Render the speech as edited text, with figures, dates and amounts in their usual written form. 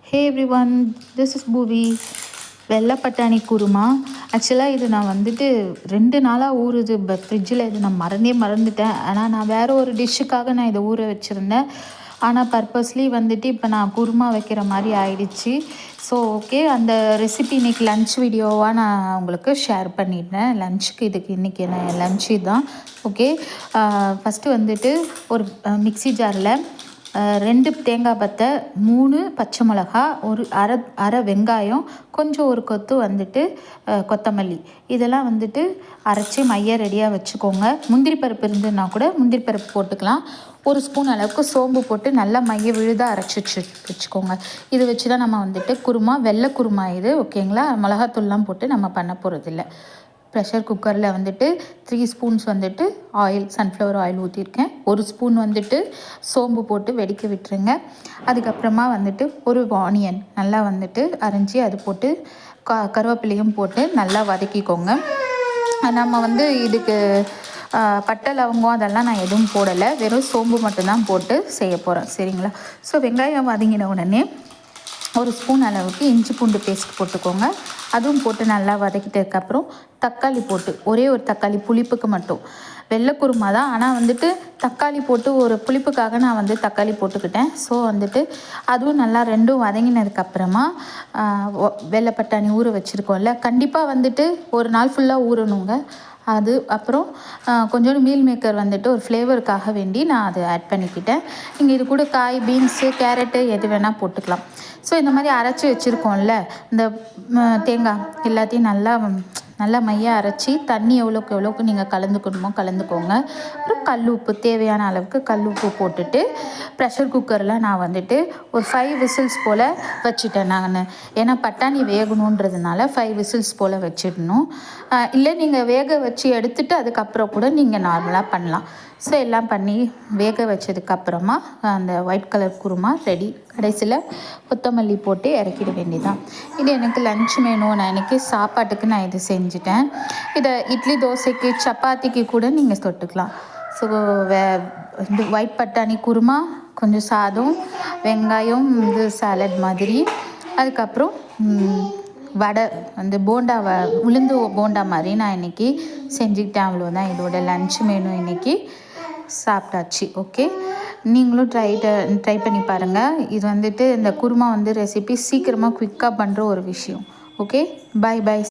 Hey everyone, this is பூவி. வெள்ளை பட்டாணி குருமா. ஆக்சுவலாக இது நான் வந்துட்டு 2 நாளாக ஊறுது. ஃப்ரிட்ஜில் இது நான் மறந்துட்டேன். ஆனால் நான் வேறு ஒரு டிஷ்ஷுக்காக நான் இதை ஊற வச்சுருந்தேன். ஆனால் பர்பஸ்லி வந்துட்டு இப்போ நான் குருமா வைக்கிற மாதிரி ஆயிடுச்சு. ஸோ ஓகே, அந்த ரெசிபி இன்றைக்கி லன்ச் வீடியோவாக நான் உங்களுக்கு ஷேர் பண்ணிடுறேன். லன்ச்சுக்கு இதுக்கு இன்றைக்கி என்ன லன்ச்சு தான். ஓகே, ஃபஸ்ட்டு வந்துட்டு ஒரு மிக்ஸி ஜாரில் 2 தேங்காய் பத்தை, 3 பச்சை மிளகா, ஒரு அரை வெங்காயம், கொஞ்சம் ஒரு கொத்து வந்துட்டு கொத்தமல்லி, இதெல்லாம் வந்துட்டு அரைச்சி மைய ரெடியாக வச்சுக்கோங்க. முந்திரி பருப்பு இருந்துன்னா கூட முந்திரி பருப்பு போட்டுக்கலாம். 1 ஸ்பூன் அளவுக்கு சோம்பு போட்டு நல்லா மைய விழுதாக அரைச்சி வச்சுக்கோங்க. இது வச்சு தான் நம்ம வந்துட்டு குருமா, வெள்ளை குருமா இது. ஓகேங்களா? மிளகாத்தூள்லாம் போட்டு நம்ம பண்ண போகிறதில்ல. ப்ரெஷர் குக்கரில் வந்துட்டு 3 ஸ்பூன்ஸ் வந்துட்டு ஆயில், சன்ஃப்ளவர் ஆயில் ஊற்றிருக்கேன். 1 ஸ்பூன் வந்துட்டு சோம்பு போட்டு வெடிக்க விட்டுருங்க. அதுக்கப்புறமா வந்துட்டு ஒரு ஆனியன் நல்லா வந்துட்டு அரைஞ்சி அது போட்டு கருவேப்பிலையும் போட்டு நல்லா வதக்கிக்கோங்க. நம்ம வந்து இதுக்கு பட்டை லவங்கம் அதெல்லாம் நான் எதுவும் போடலை, வெறும் சோம்பு மட்டும்தான் போட்டு செய்ய போகிறேன். சரிங்களா? ஸோ வெங்காயம் வதங்கின உடனே 1 ஸ்பூன் அளவுக்கு இஞ்சி பூண்டு பேஸ்ட் போட்டுக்கோங்க. அதுவும் போட்டு நல்லா வதக்கிட்டதுக்கப்புறம் தக்காளி போட்டு, ஒரே ஒரு தக்காளி புளிப்புக்கு மட்டும். வெள்ளை குருமா தான், ஆனால் வந்துட்டு தக்காளி போட்டு ஒரு புளிப்புக்காக நான் வந்து தக்காளி போட்டுக்கிட்டேன். ஸோ வந்துட்டு அதுவும் நல்லா ரெண்டும் வதங்கினதுக்கப்புறமா வெள்ளை பட்டாணி ஊற வச்சுருக்கோம்ல, கண்டிப்பாக வந்துட்டு ஒரு நாள் ஃபுல்லாக ஊறணுங்க. அது அப்புறம் கொஞ்சோண்டு மீல் மேக்கர் வந்துட்டு ஒரு ஃப்ளேவருக்காக வேண்டி நான் அதை ஆட் பண்ணிக்கிட்டேன். நீங்கள் இது கூட காய், பீன்ஸு, கேரட்டு எது வேணால் போட்டுக்கலாம். ஸோ இந்த மாதிரி அரைச்சி வச்சுருக்கோம்ல, இந்த தேங்காய் எல்லாத்தையும் நல்லா மையாக அரைச்சி தண்ணி எவ்வளோக்கு நீங்கள் கலந்துக்கணுமோ கலந்துக்கோங்க. அப்புறம் கல் உப்பு, தேவையான அளவுக்கு கல் உப்பு போட்டுட்டு ப்ரெஷர் குக்கரில் நான் வந்துட்டு ஒரு 5 விசில்ஸ் போல் வச்சுட்டேன் நான். ஏன்னா பட்டாணி வேகணுன்றதுனால 5 விசில்ஸ் போல் வச்சிடணும். இல்லை நீங்கள் வேக வச்சு எடுத்துகிட்டு அதுக்கப்புறம் கூட நீங்கள் நார்மலாக பண்ணலாம். ஸோ எல்லாம் பண்ணி வேக வச்சதுக்கப்புறமா அந்த ஒயிட் கலர் குருமா ரெடி. கடைசியில் கொத்தமல்லி போட்டு இறக்கிட வேண்டியதான். இது எனக்கு லன்ச் மெனு. நான் இன்றைக்கி சாப்பாட்டுக்கு நான் இது செஞ்சுட்டேன். இதை இட்லி, தோசைக்கு, சப்பாத்திக்கு கூட நீங்கள் தொட்டுக்கலாம். ஸோ இந்த ஒயிட் பட்டாணி குருமா, கொஞ்சம் சாதம், வெங்காயம், இது சாலட் மாதிரி, அதுக்கப்புறம் வடை வந்து போண்டா, உளுந்து போண்டா மாதிரி நான் இன்றைக்கி செஞ்சுக்கிட்டேன். அவ்வளோதான் இதோட லன்ச் மெனு. இன்றைக்கி சாப்பிட்டாச்சு. ஓகே, நீங்களும் ட்ரை பண்ணி பாருங்கள். இது வந்துட்டு இந்த குருமா வந்து ரெசிபி சீக்கிரமாக குயிக்காக பண்ணுற ஒரு விஷயம். ஓகே, பாய்.